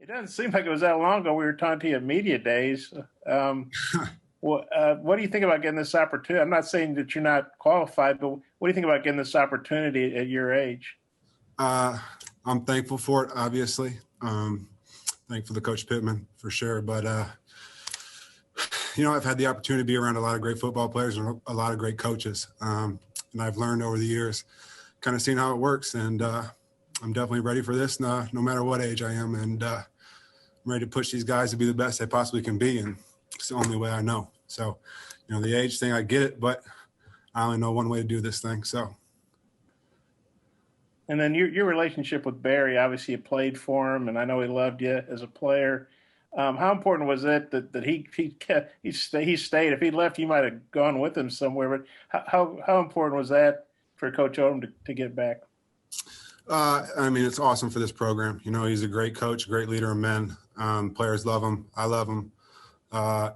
It doesn't seem like it was that long ago we were talking to you at media days. What do you think about getting this opportunity? I'm not saying that you're not qualified, but what do you think about getting this opportunity at your age? I'm thankful for it, obviously. Thankful to Coach Pittman for sure. But, I've had the opportunity to be around a lot of great football players and a lot of great coaches. And I've learned over the years, kind of seen how it works. And I'm definitely ready for this no matter what age I am. And I'm ready to push these guys to be the best they possibly can be. And it's the only way I know. So, the age thing, I get it, but I only know one way to do this thing. So. And then your relationship with Barry, obviously you played for him, and I know he loved you as a player. How important was it that he stayed? If he left, you might have gone with him somewhere. But how important was that for Coach Odom to get back? It's awesome for this program. He's a great coach, great leader of men. Players love him. I love him.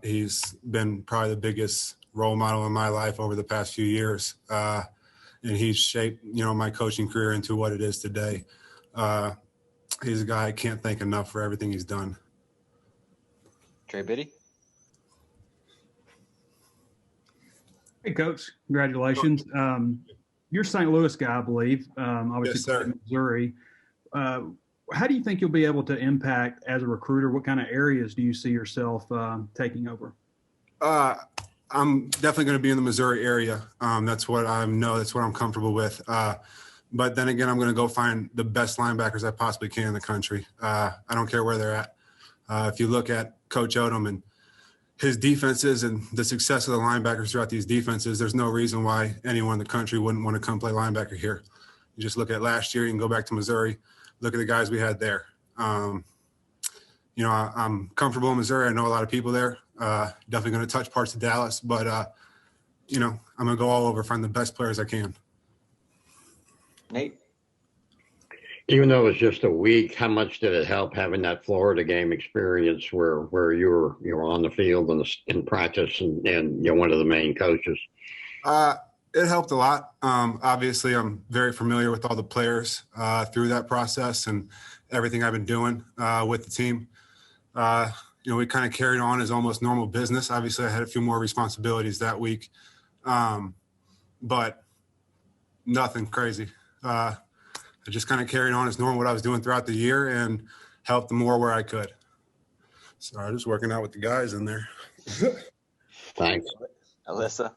He's been probably the biggest role model in my life over the past few years. And he's shaped, my coaching career into what it is today. He's a guy I can't thank enough for everything he's done. Trey Biddy. Hey, Coach. Congratulations. You're a St. Louis guy, I believe. Obviously, yes, sir. Missouri. How do you think you'll be able to impact as a recruiter? What kind of areas do you see yourself taking over? I'm definitely going to be in the Missouri area. That's what I know. That's what I'm comfortable with. But then again, I'm going to go find the best linebackers I possibly can in the country. I don't care where they're at. If you look at Coach Odom and his defenses and the success of the linebackers throughout these defenses, there's no reason why anyone in the country wouldn't want to come play linebacker here. You just look at last year, you can go back to Missouri, look at the guys we had there. I'm comfortable in Missouri. I know a lot of people there. Definitely going to touch parts of Dallas, but, I'm going to go all over, find the best players I can. Nate? Even though it was just a week, how much did it help having that Florida game experience where you were on the field and in practice and one of the main coaches? It helped a lot. Obviously, I'm very familiar with all the players through that process and everything I've been doing with the team. We kind of carried on as almost normal business. Obviously, I had a few more responsibilities that week, but nothing crazy. I just kind of carried on as normal what I was doing throughout the year and helped them more where I could. So I was working out with the guys in there. Thanks. Alyssa?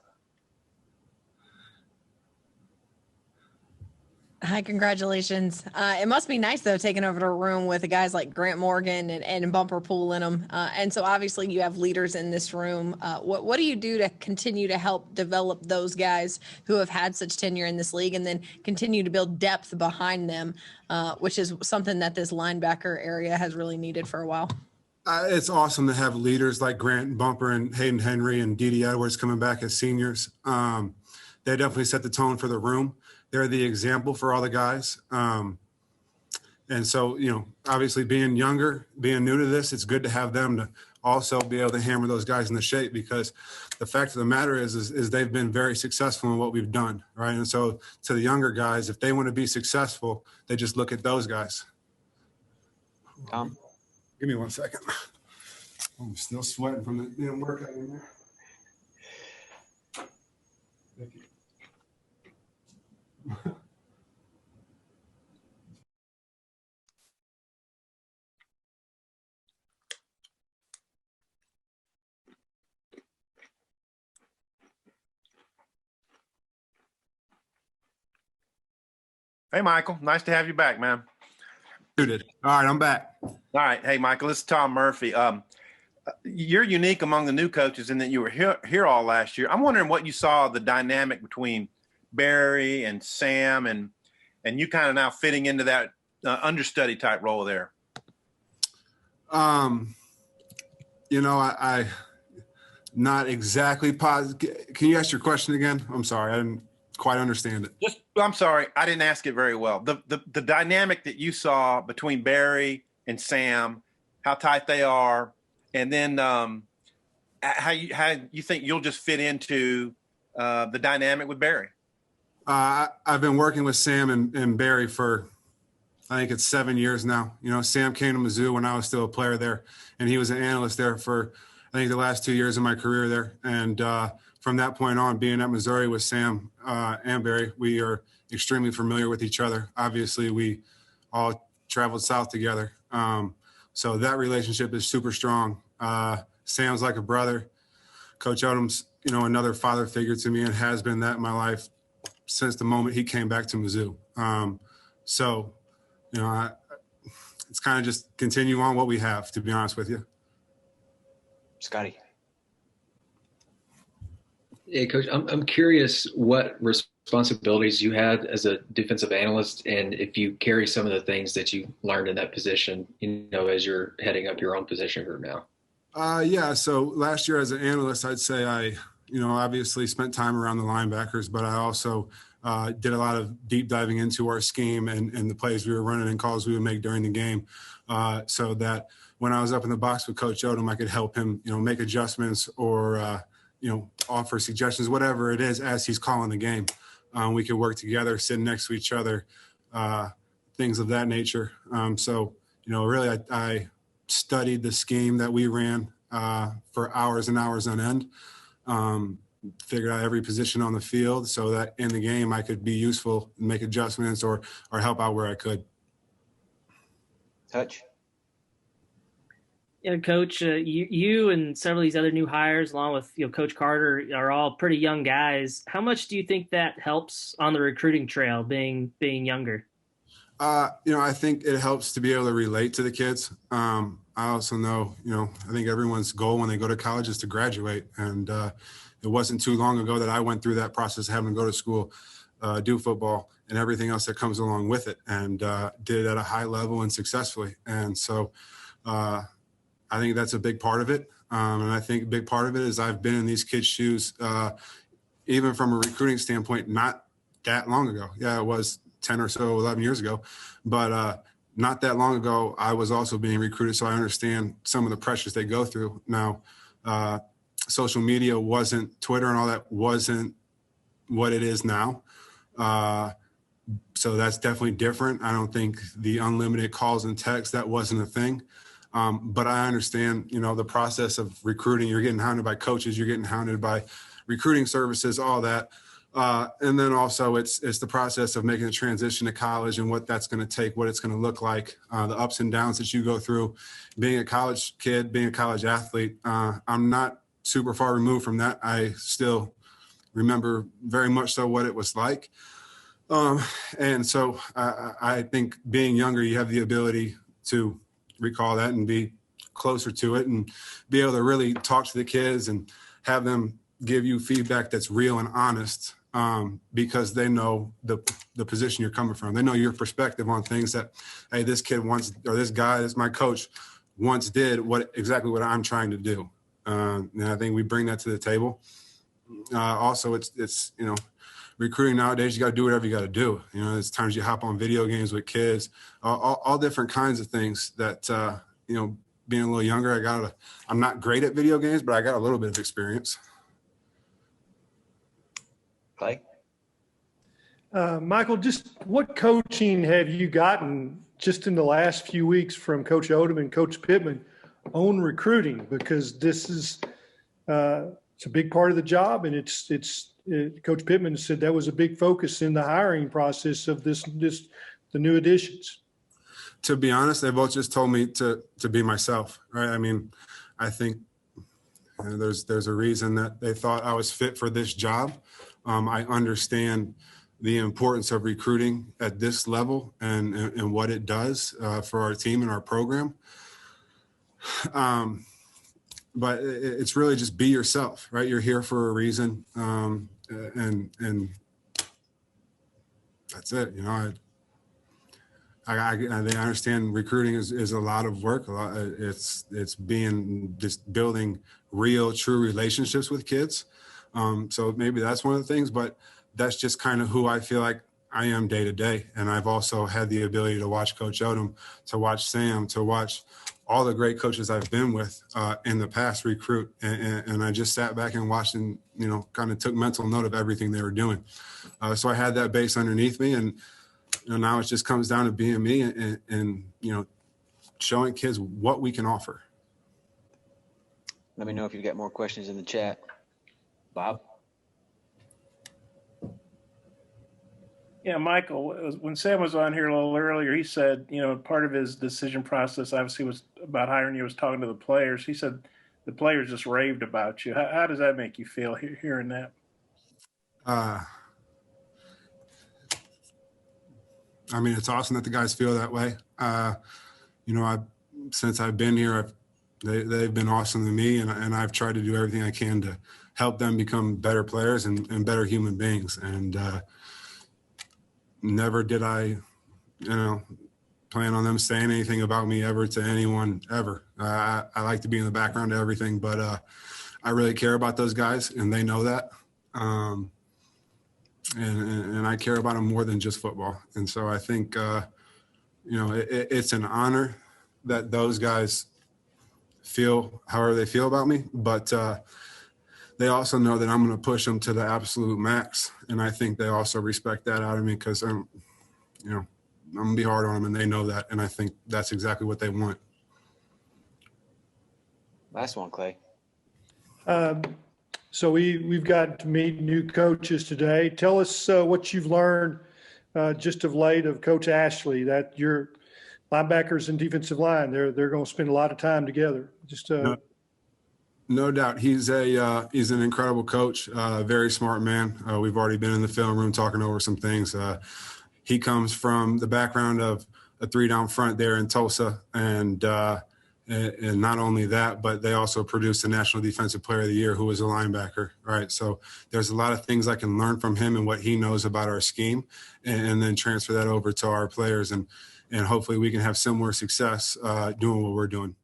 Hi, congratulations. It must be nice, though, taking over a room with guys like Grant Morgan and Bumper Pool in them. And so obviously you have leaders in this room. What do you do to continue to help develop those guys who have had such tenure in this league and then continue to build depth behind them, which is something that this linebacker area has really needed for a while? It's awesome to have leaders like Grant and Bumper and Hayden Henry and Dede Edwards coming back as seniors. They definitely set the tone for the room. They're the example for all the guys. And so, obviously being younger, being new to this, it's good to have them to also be able to hammer those guys into shape because the fact of the matter is they've been very successful in what we've done, right? And so to the younger guys, if they want to be successful, they just look at those guys. Tom? Give me 1 second. I'm still sweating from the damn workout in there. Thank you. Hey, Michael. Nice to have you back, man. Suited. All right, I'm back. All right. Hey, Michael, this is Tom Murphy. You're unique among the new coaches in that you were here all last year. I'm wondering what you saw the dynamic between Barry and Sam and you kind of now fitting into that understudy type role there. I not exactly positive. Can you ask your question again? I'm sorry. I didn't quite understand it. I'm sorry. I didn't ask it very well. The dynamic that you saw between Barry and Sam, how tight they are, and then how you think you'll just fit into the dynamic with Barry. I've been working with Sam and Barry for, I think it's 7 years now. Sam came to Mizzou when I was still a player there, and he was an analyst there for, I think, the last 2 years of my career there. And from that point on, being at Missouri with Sam and Barry, we are extremely familiar with each other. Obviously, we all traveled south together. So that relationship is super strong. Sam's like a brother. Coach Odom's, another father figure to me, and has been that in my life since the moment he came back to Mizzou. It's kind of just continue on what we have, to be honest with you. Scotty. Hey, Coach, I'm curious what responsibilities you had as a defensive analyst, and if you carry some of the things that you learned in that position, as you're heading up your own position group now. Yeah. So last year as an analyst, I'd say I obviously spent time around the linebackers, but I also did a lot of deep diving into our scheme and the plays we were running and calls we would make during the game, so that when I was up in the box with Coach Odom, I could help him, make adjustments or, offer suggestions, whatever it is, as he's calling the game. We could work together, sitting next to each other, things of that nature. Really, I studied the scheme that we ran for hours and hours on end. Figured out every position on the field so that in the game I could be useful and make adjustments or help out where I could. Touch. Yeah, Coach, you and several of these other new hires, along with Coach Carter, are all pretty young guys. How much do you think that helps on the recruiting trail, being younger? I think it helps to be able to relate to the kids. I also know, I think everyone's goal when they go to college is to graduate. And it wasn't too long ago that I went through that process of having to go to school, do football, and everything else that comes along with it, and did it at a high level and successfully. And so I think that's a big part of it. And I think a big part of it is I've been in these kids' shoes, even from a recruiting standpoint, not that long ago. Yeah, it was 10 or so, 11 years ago. But not that long ago, I was also being recruited, so I understand some of the pressures they go through. Now, social media wasn't, Twitter and all that wasn't what it is now. So that's definitely different. I don't think the unlimited calls and texts, that wasn't a thing. But I understand, the process of recruiting. You're getting hounded by coaches. You're getting hounded by recruiting services, all that. And then also it's the process of making a transition to college and what that's going to take, what it's going to look like, the ups and downs that you go through, being a college kid, being a college athlete. I'm not super far removed from that. I still remember very much so what it was like. And so I think being younger, you have the ability to recall that and be closer to it and be able to really talk to the kids and have them give you feedback that's real and honest, because they know the position you're coming from. They know your perspective on things that, hey, this kid once, or this guy, that's my coach, once did exactly what I'm trying to do. And I think we bring that to the table. Also, it's recruiting nowadays, you got to do whatever you got to do. There's times you hop on video games with kids, all different kinds of things that, being a little younger, I'm not great at video games, but I got a little bit of experience. Clay? Michael, just what coaching have you gotten just in the last few weeks from Coach Odom and Coach Pittman on recruiting? Because this is it's a big part of the job, and it's Coach Pittman said that was a big focus in the hiring process of the new additions. To be honest, they both just told me to be myself, right? I mean, I think there's a reason that they thought I was fit for this job. I understand the importance of recruiting at this level and what it does for our team and our program. But it's really just be yourself, right? You're here for a reason. And that's it. I understand recruiting is a lot of work. It's just building real, true relationships with kids. So maybe that's one of the things, but that's just kind of who I feel like I am day to day. And I've also had the ability to watch Coach Odom, to watch Sam, to watch all the great coaches I've been with in the past recruit. And I just sat back and watched and, kind of took mental note of everything they were doing. So I had that base underneath me. And now it just comes down to being me and showing kids what we can offer. Let me know if you've got more questions in the chat. Bob? Yeah, Michael, when Sam was on here a little earlier, he said, part of his decision process obviously was about hiring you was talking to the players. He said the players just raved about you. How does that make you feel hearing that? I mean, it's awesome that the guys feel that way. Since I've been here, they've been awesome to me, and I've tried to do everything I can to help them become better players and better human beings. And never did I, plan on them saying anything about me ever to anyone ever. I like to be in the background of everything, but I really care about those guys, and they know that. And I care about them more than just football. And so I think, it's an honor that those guys feel however they feel about me, but they also know that I'm going to push them to the absolute max. And I think they also respect that out of me because I'm going to be hard on them, and they know that. And I think that's exactly what they want. Last one, Clay. So we've got to meet new coaches today. Tell us what you've learned just of late of Coach Ashley, that your linebackers and defensive line, they're going to spend a lot of time together. Just No doubt. He's an incredible coach, very smart man. We've already been in the film room talking over some things. He comes from the background of a 3-down front there in Tulsa, and not only that, but they also produced the National Defensive Player of the Year, who was a linebacker, right? So there's a lot of things I can learn from him and what he knows about our scheme, and then transfer that over to our players, and hopefully we can have similar success doing what we're doing.